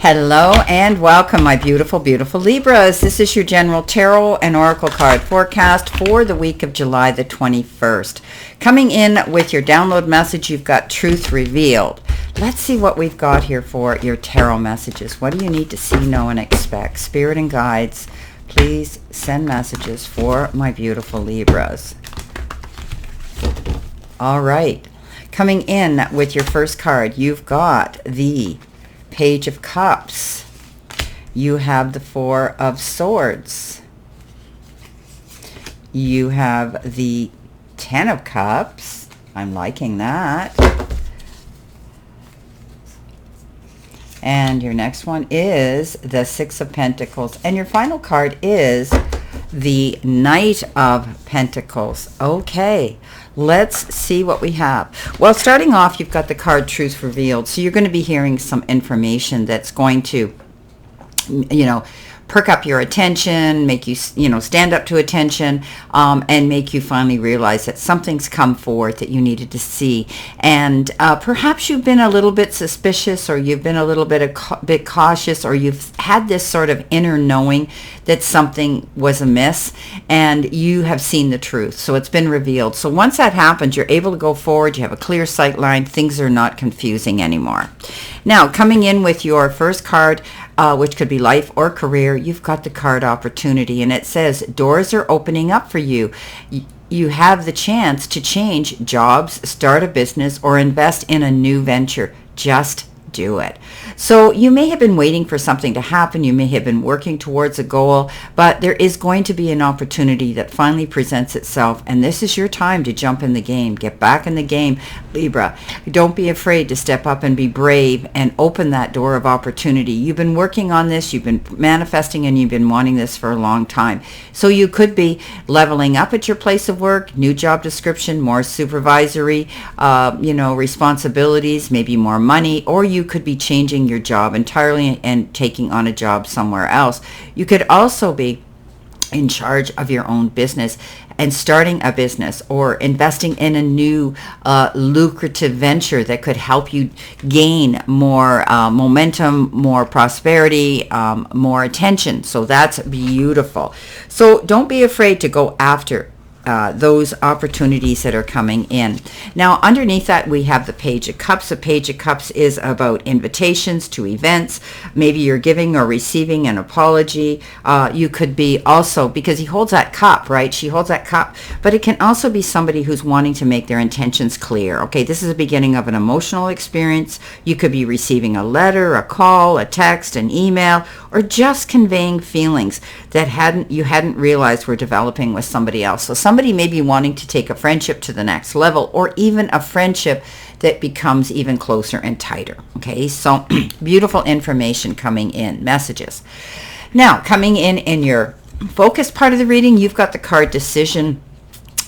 Hello and welcome, my beautiful, beautiful Libras. This is your general tarot and oracle card forecast for the week of July the 21st. Coming in with your download message, you've got Truth Revealed. Let's see what we've got here for your tarot messages. What do you need to see, know, and expect? Spirit and guides, please send messages for my beautiful Libras. All right. Coming in with your first card, you've got the Page of Cups. You have the Four of Swords. You have the Ten of Cups. I'm liking that. And your next one is the Six of Pentacles. And your final card is the Knight of Pentacles. Okay, let's see what we have. Well, starting off, you've got the card Truth Revealed. So you're going to be hearing some information that's going to, perk up your attention, make you, stand up to attention, and make you finally realize that something's come forth that you needed to see. And perhaps you've been a little bit suspicious, or you've been a little bit cautious, or you've had this sort of inner knowing that something was amiss, and you have seen the truth. So it's been revealed. So once that happens, you're able to go forward. You have a clear sight line. Things are not confusing anymore. Now, coming in with your first card, which could be life or career, you've got the card Opportunity, and it says doors are opening up for you. You have the chance to change jobs, start a business, or invest in a new venture. Just do it. So you may have been waiting for something to happen. You may have been working towards a goal, but there is going to be an opportunity that finally presents itself, and this is your time to jump in the game. Get back in the game, Libra. Don't be afraid to step up and be brave and open that door of opportunity. You've been working on this, you've been manifesting, and you've been wanting this for a long time. So you could be leveling up at your place of work, new job description, more supervisory, responsibilities, maybe more money, or you could be changing your job entirely and taking on a job somewhere else. You could also be in charge of your own business and starting a business, or investing in a new lucrative venture that could help you gain more momentum, more prosperity, more attention. So that's beautiful. So don't be afraid to go after those opportunities that are coming in. Now, underneath that, we have the Page of Cups. The Page of Cups is about invitations to events. Maybe you're giving or receiving an apology. You could be also, because he holds that cup, right? She holds that cup. But it can also be somebody who's wanting to make their intentions clear. Okay, this is the beginning of an emotional experience. You could be receiving a letter, a call, a text, an email, or just conveying feelings that you hadn't realized were developing with somebody else. So somebody may be wanting to take a friendship to the next level, or even a friendship that becomes even closer and tighter. Okay, so beautiful information coming in, messages. Now, coming in your focus part of the reading, you've got the card Decision.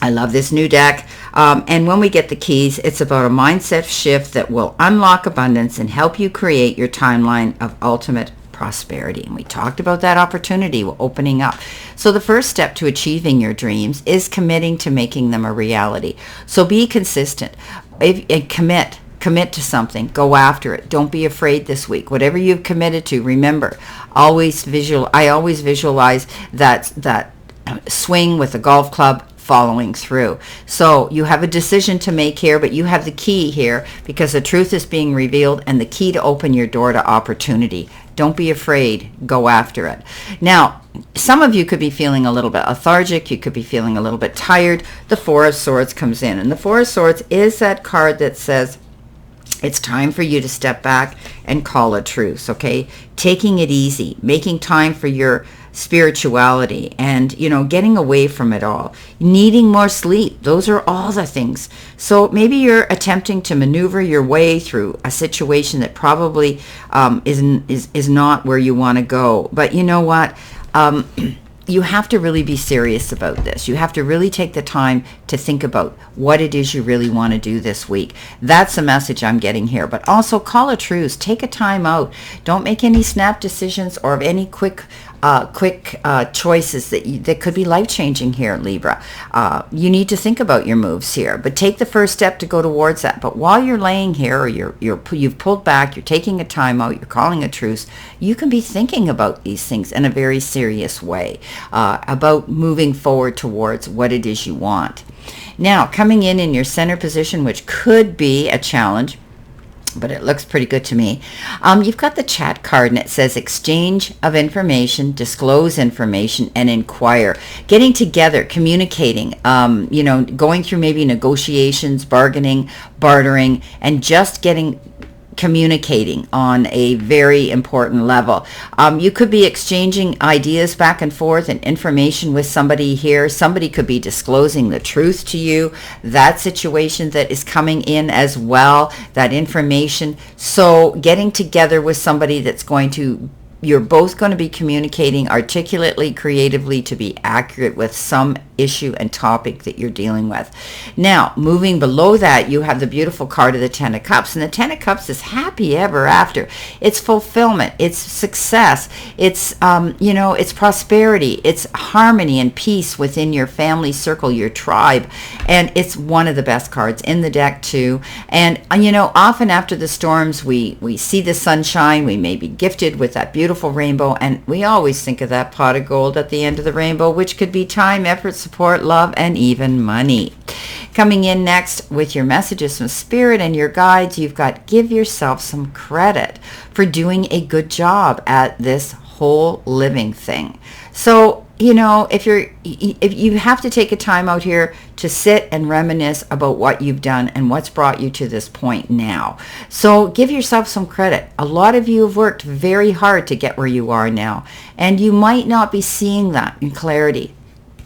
I love this new deck. And when we get the keys, it's about a mindset shift that will unlock abundance and help you create your timeline of ultimate prosperity. And we talked about that opportunity opening up. So the first step to achieving your dreams is committing to making them a reality. So be consistent. Commit to something. Go after it. Don't be afraid this week. Whatever you've committed to, remember, I always visualize that swing with a golf club following through. So you have a decision to make here, but you have the key here, because the truth is being revealed and the key to open your door to opportunity. Don't be afraid. Go after it. Now, some of you could be feeling a little bit lethargic. You could be feeling a little bit tired. The Four of Swords comes in, and the Four of Swords is that card that says it's time for you to step back and call a truce, okay? Taking it easy, making time for your spirituality, and getting away from it all, needing more sleep. Those are all the things. So maybe you're attempting to maneuver your way through a situation that probably is not where you want to go. But you know what? You have to really be serious about this. You have to really take the time to think about what it is you really want to do this week. That's the message I'm getting here. But also call a truce. Take a time out. Don't make any snap decisions or any quick quick choices that could be life-changing here, Libra. You need to think about your moves here, but take the first step to go towards that. But while you're laying here, or you've pulled back, you're taking a time out, you're calling a truce, you can be thinking about these things in a very serious way, about moving forward towards what it is you want. Now, coming in your center position, which could be a challenge, but it looks pretty good to me. You've got the chat card, and it says exchange of information, disclose information, and inquire. Getting together, communicating, going through maybe negotiations, bargaining, bartering, and just communicating on a very important level. You could be exchanging ideas back and forth and information with somebody here. Somebody could be disclosing the truth to you. That situation that is coming in as well, that information. So getting together with somebody you're both going to be communicating articulately, creatively, to be accurate with some issue and topic that you're dealing with. Now, moving below that, you have the beautiful card of the Ten of Cups, and the Ten of Cups is happy ever after. It's fulfillment, it's success, it's it's prosperity, it's harmony and peace within your family circle, your tribe, and it's one of the best cards in the deck too. And often after the storms, we see the sunshine. We may be gifted with that beautiful rainbow, and we always think of that pot of gold at the end of the rainbow, which could be time, effort, support, love, and even money. Coming in next with your messages from Spirit and your guides, you've got give yourself some credit for doing a good job at this whole living thing. So, if you have to take a time out here to sit and reminisce about what you've done and what's brought you to this point now. So give yourself some credit. A lot of you have worked very hard to get where you are now, and you might not be seeing that in clarity.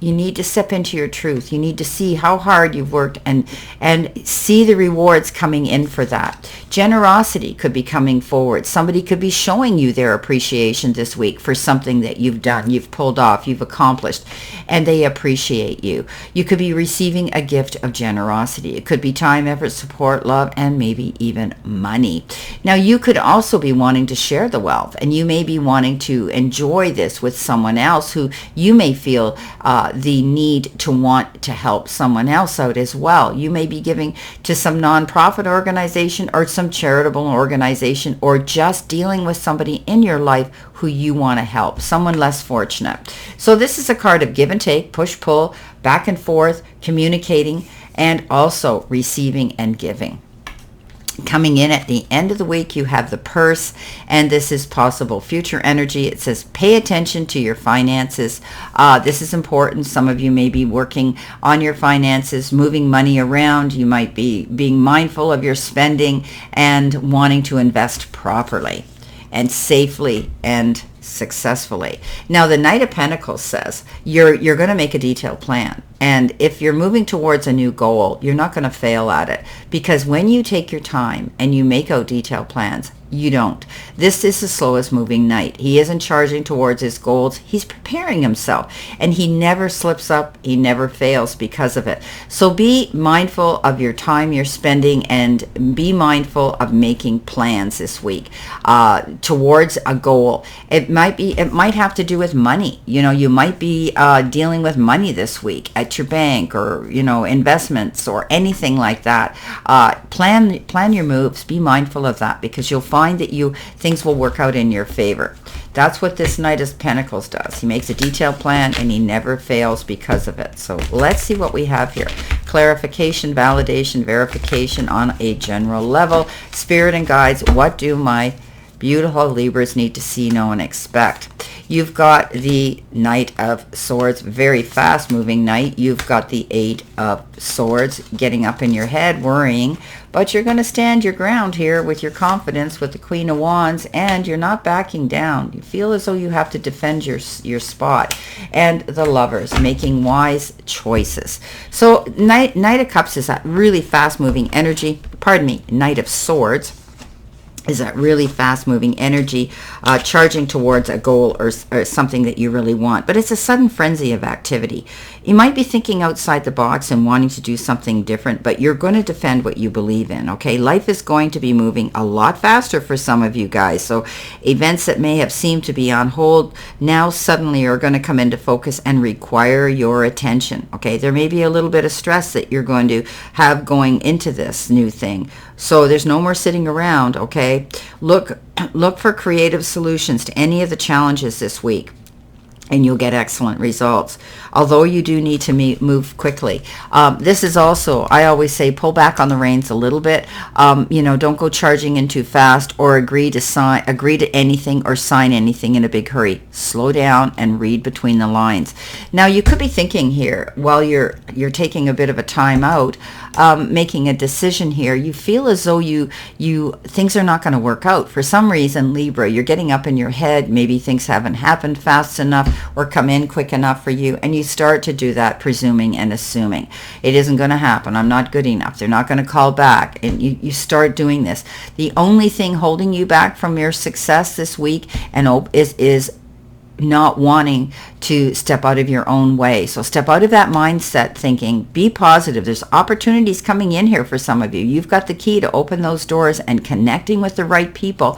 You need to step into your truth. You need to see how hard you've worked and see the rewards coming in for that. Generosity could be coming forward. Somebody could be showing you their appreciation this week for something that you've done, you've pulled off, you've accomplished, and they appreciate you. You could be receiving a gift of generosity. It could be time, effort, support, love, and maybe even money. Now, you could also be wanting to share the wealth, and you may be wanting to enjoy this with someone else who you may feel the need to want to help someone else out as well. You may be giving to some nonprofit organization or some charitable organization, or just dealing with somebody in your life who you want to help, someone less fortunate. So this is a card of give and take, push, pull, back and forth, communicating, and also receiving and giving. Coming in at the end of the week, you have the purse, and this is possible future energy. It says pay attention to your finances. This is important. Some of you may be working on your finances, moving money around. You might be being mindful of your spending and wanting to invest properly and safely and successfully. Now, the Knight of Pentacles says you're going to make a detailed plan. And if you're moving towards a new goal, you're not going to fail at it, because when you take your time and you make out detailed plans, you don't. This is the slowest moving knight. He isn't charging towards his goals. He's preparing himself, and he never slips up. He never fails because of it. So be mindful of your time you're spending, and be mindful of making plans this week towards a goal. It might have to do with money. You might be dealing with money this week at your bank, or investments, or anything like that. Plan your moves. Be mindful of that, because you'll find that things will work out in your favor. That's what this Knight of Pentacles does. He makes a detailed plan, and he never fails because of it. So let's see what we have here. Clarification, validation, verification on a general level. Spirit and guides, what do my beautiful Libras need to see, know, and expect? You've got the Knight of Swords, very fast-moving knight. You've got the Eight of Swords, getting up in your head, worrying, but you're going to stand your ground here with your confidence with the Queen of Wands, and you're not backing down. You feel as though you have to defend your spot. And the Lovers, making wise choices. So Knight of Cups is that really fast-moving energy. Pardon me, Knight of Swords is that really fast-moving energy, charging towards a goal or something that you really want. But it's a sudden frenzy of activity. You might be thinking outside the box and wanting to do something different, but you're going to defend what you believe in, okay? Life is going to be moving a lot faster for some of you guys. So events that may have seemed to be on hold now suddenly are going to come into focus and require your attention, okay? There may be a little bit of stress that you're going to have going into this new thing. So there's no more sitting around, okay? Look for creative solutions to any of the challenges this week, and you'll get excellent results. Although you do need to move quickly. This is also, I always say, pull back on the reins a little bit. Don't go charging in too fast or agree to anything or sign anything in a big hurry. Slow down and read between the lines. Now, you could be thinking here, while you're taking a bit of a time out, making a decision here, you feel as though things are not going to work out. For some reason, Libra, you're getting up in your head. Maybe things haven't happened fast enough or come in quick enough for you, and you start to do that, presuming and assuming. It isn't going to happen. I'm not good enough. They're not going to call back. And you start doing this. The only thing holding you back from your success this week is not wanting to step out of your own way. So step out of that mindset thinking, be positive. There's opportunities coming in here for some of you. You've got the key to open those doors and connecting with the right people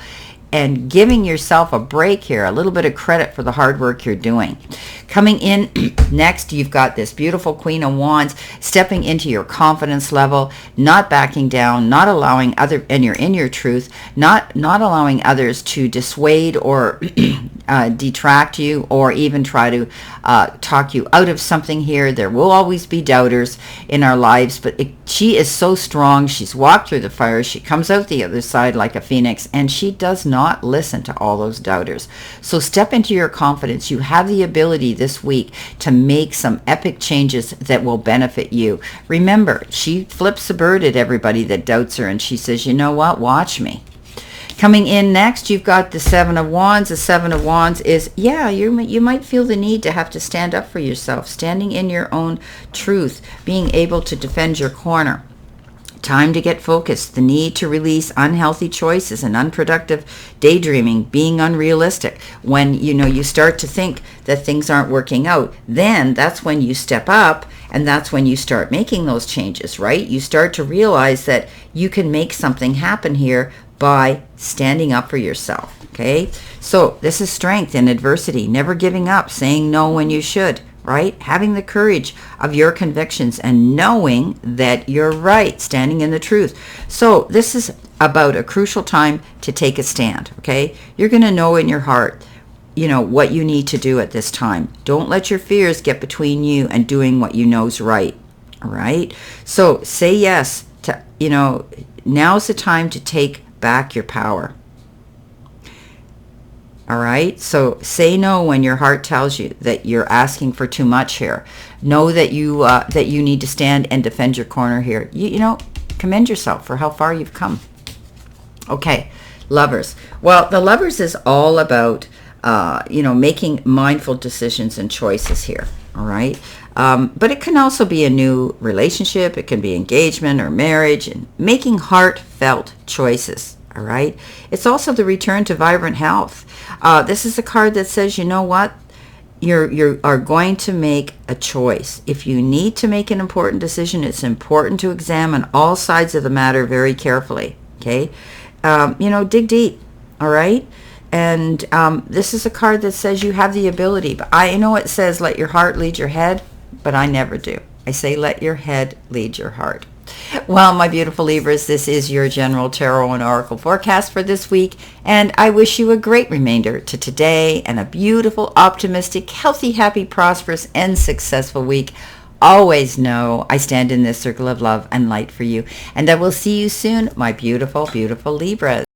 and giving yourself a break here, a little bit of credit for the hard work you're doing. Coming in next, you've got this beautiful Queen of Wands stepping into your confidence level, not backing down, not allowing and you're in your truth, not allowing others to dissuade or detract you or even try to talk you out of something here. There will always be doubters in our lives, but she is so strong. She's walked through the fire. She comes out the other side like a phoenix, and she does not listen to all those doubters. So step into your confidence. You have the ability this week to make some epic changes that will benefit you. Remember, she flips the bird at everybody that doubts her, and she says, you know what, watch me. Coming in next, you've got the Seven of Wands. The Seven of Wands is, you might feel the need to have to stand up for yourself, standing in your own truth, being able to defend your corner. Time to get focused, the need to release unhealthy choices and unproductive daydreaming, being unrealistic. When you start to think that things aren't working out, then that's when you step up, and that's when you start making those changes, right? You start to realize that you can make something happen here by standing up for yourself, okay? So this is strength in adversity, never giving up, saying no when you should, right? Having the courage of your convictions and knowing that you're right, standing in the truth. So this is about a crucial time to take a stand, okay? You're going to know in your heart, what you need to do at this time. Don't let your fears get between you and doing what you know is right, all right? So say yes to, now's the time to take back your power. All right, so say no when your heart tells you that you're asking for too much here. Know that you need to stand and defend your corner here. Commend yourself for how far you've come. Okay, lovers. Well, the lovers is all about making mindful decisions and choices here. All right, but it can also be a new relationship. It can be engagement or marriage, and making heartfelt choices. All right. It's also the return to vibrant health. This is a card that says, you know what? You are going to make a choice. If you need to make an important decision, it's important to examine all sides of the matter very carefully. Okay. Dig deep. All right. And this is a card that says you have the ability. But I know it says let your heart lead your head, but I never do. I say let your head lead your heart. Well, my beautiful Libras, this is your general tarot and oracle forecast for this week, and I wish you a great remainder to today and a beautiful, optimistic, healthy, happy, prosperous, and successful week. Always know I stand in this circle of love and light for you, and I will see you soon, my beautiful, beautiful Libras.